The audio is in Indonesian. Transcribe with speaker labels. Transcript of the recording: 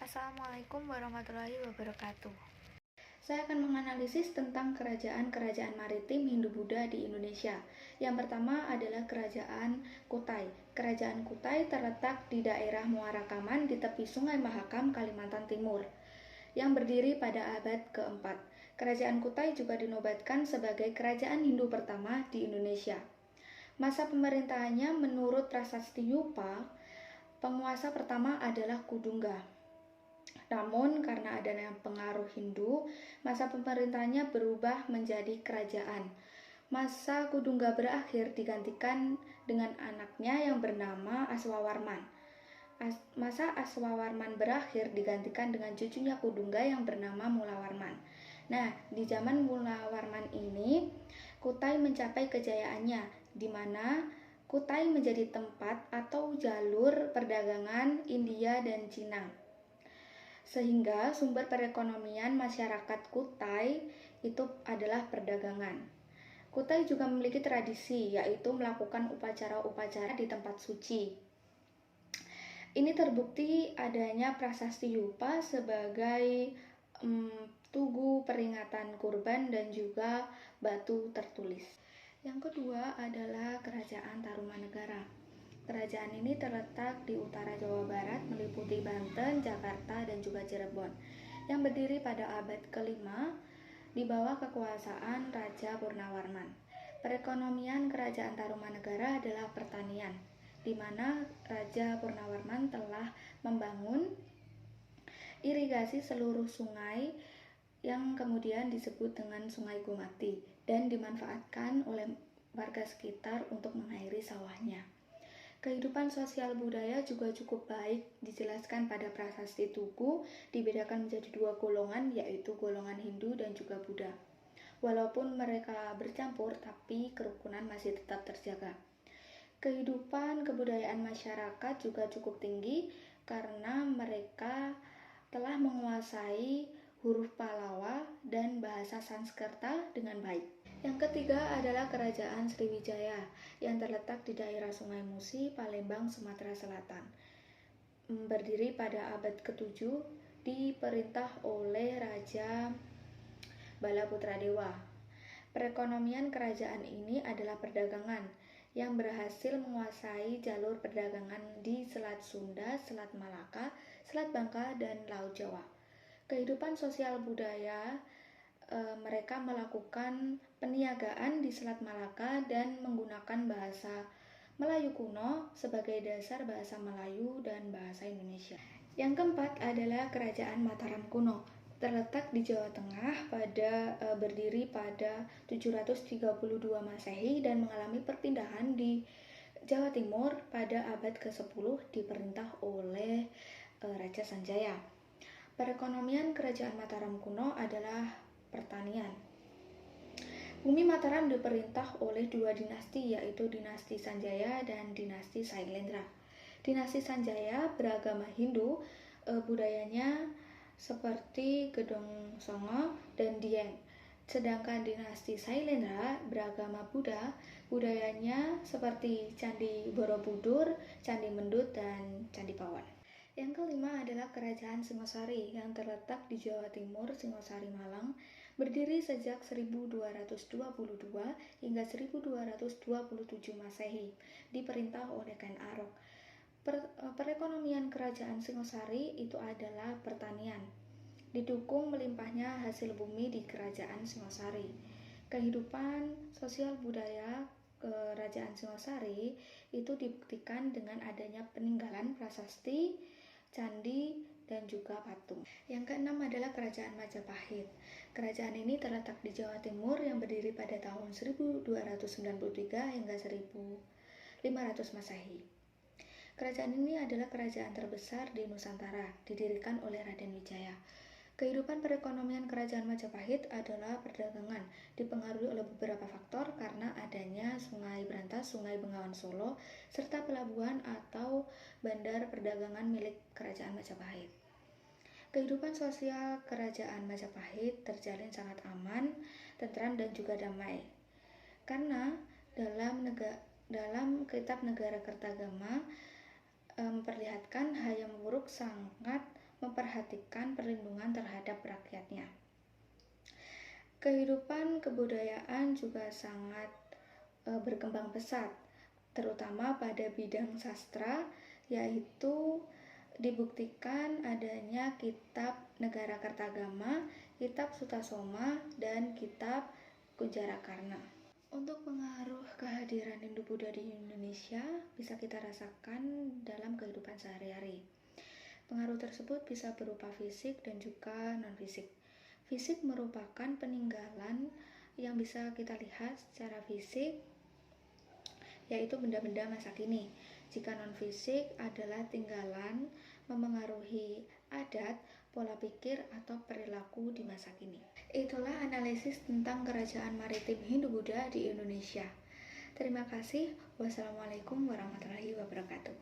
Speaker 1: Assalamualaikum warahmatullahi wabarakatuh.
Speaker 2: Saya akan menganalisis tentang kerajaan-kerajaan maritim Hindu-Buddha di Indonesia. Yang pertama adalah Kerajaan Kutai. Kerajaan Kutai terletak di daerah Muara Kaman di tepi Sungai Mahakam, Kalimantan Timur, yang berdiri pada abad keempat. Kerajaan Kutai juga dinobatkan sebagai kerajaan Hindu pertama di Indonesia. Masa pemerintahannya menurut Prasasti Yupa, penguasa pertama adalah Kudungga. Namun karena adanya pengaruh Hindu, masa pemerintahannya berubah menjadi kerajaan. Masa Kudungga berakhir digantikan dengan anaknya yang bernama Aswawarman. Masa Aswawarman berakhir digantikan dengan cucunya Kudungga yang bernama Mulawarman. Nah, di zaman Mulawarman ini, Kutai mencapai kejayaannya, di mana Kutai menjadi tempat atau jalur perdagangan India dan Cina. Sehingga sumber perekonomian masyarakat Kutai itu adalah perdagangan. Kutai juga memiliki tradisi, yaitu melakukan upacara-upacara di tempat suci. Ini terbukti adanya Prasasti Yupa sebagai tugu peringatan kurban dan juga batu tertulis. Yang kedua adalah Kerajaan Tarumanegara. Kerajaan ini terletak di utara Jawa Barat, meliputi Banten, Jakarta, dan juga Cirebon, yang berdiri pada abad ke-5 di bawah kekuasaan Raja Purnawarman. Perekonomian Kerajaan Tarumanegara adalah pertanian, di mana Raja Purnawarman telah membangun irigasi seluruh sungai yang kemudian disebut dengan Sungai Gumati dan dimanfaatkan oleh warga sekitar untuk mengairi sawahnya. Kehidupan sosial budaya juga cukup baik, dijelaskan pada Prasasti Tugu, dibedakan menjadi dua golongan, yaitu golongan Hindu dan juga Buddha. Walaupun mereka bercampur, tapi kerukunan masih tetap terjaga. Kehidupan kebudayaan masyarakat juga cukup tinggi karena mereka telah menguasai huruf Pallawa dan bahasa Sanskerta dengan baik. Yang ketiga adalah Kerajaan Sriwijaya yang terletak di daerah Sungai Musi, Palembang, Sumatera Selatan. Berdiri pada abad ke-7, diperintah oleh Raja Balaputradewa. Perekonomian kerajaan ini adalah perdagangan yang berhasil menguasai jalur perdagangan di Selat Sunda, Selat Malaka, Selat Bangka, dan Laut Jawa. Kehidupan sosial budaya mereka melakukan peniagaan di Selat Malaka dan menggunakan bahasa Melayu kuno sebagai dasar bahasa Melayu dan bahasa Indonesia. Yang keempat adalah Kerajaan Mataram kuno. Terletak di Jawa Tengah berdiri pada 732 Masehi dan mengalami perpindahan di Jawa Timur pada abad ke-10 diperintah oleh Raja Sanjaya. Perekonomian Kerajaan Mataram kuno adalah pertanian. Bumi Mataram diperintah oleh dua dinasti, yaitu dinasti Sanjaya dan dinasti Sailendra. Dinasti Sanjaya beragama Hindu, budayanya seperti Gedong Songo dan Dieng. Sedangkan dinasti Sailendra beragama Buddha, budayanya seperti Candi Borobudur, Candi Mendut, dan Candi Pawon. Yang kelima adalah Kerajaan Singosari yang terletak di Jawa Timur, Singosari Malang, berdiri sejak 1222 hingga 1227 Masehi, diperintah oleh Ken Arok. Perekonomian Kerajaan Singosari itu adalah pertanian, didukung melimpahnya hasil bumi di Kerajaan Singosari. Kehidupan sosial budaya Kerajaan Singosari itu dibuktikan dengan adanya peninggalan prasasti, candi, dan juga patung. Yang keenam adalah Kerajaan Majapahit. Kerajaan ini terletak di Jawa Timur yang berdiri pada tahun 1293 hingga 1500 Masehi. Kerajaan ini adalah kerajaan terbesar di Nusantara, didirikan oleh Raden Wijaya. Kehidupan perekonomian Kerajaan Majapahit adalah perdagangan, dipengaruhi oleh beberapa faktor karena adanya Sungai Brantas, Sungai Bengawan Solo, serta pelabuhan atau bandar perdagangan milik Kerajaan Majapahit. Kehidupan sosial Kerajaan Majapahit terjalin sangat aman, tentram, dan juga damai. Karena dalam Kitab Negara Kertagama memperlihatkan Hayam Wuruk sangat memperhatikan perlindungan terhadap rakyatnya. Kehidupan kebudayaan juga sangat berkembang pesat, terutama pada bidang sastra, yaitu dibuktikan adanya kitab Negara Kertagama, kitab Sutasoma, dan kitab Kunjarakarna. Untuk pengaruh kehadiran Hindu-Buddha di Indonesia bisa kita rasakan dalam kehidupan sehari-hari. Pengaruh tersebut bisa berupa fisik dan juga non-fisik. Fisik merupakan peninggalan yang bisa kita lihat secara fisik, yaitu benda-benda masa kini. Jika non-fisik adalah tinggalan memengaruhi adat, pola pikir, atau perilaku di masa kini. Itulah analisis tentang kerajaan maritim Hindu-Buddha di Indonesia. Terima kasih. Wassalamualaikum warahmatullahi wabarakatuh.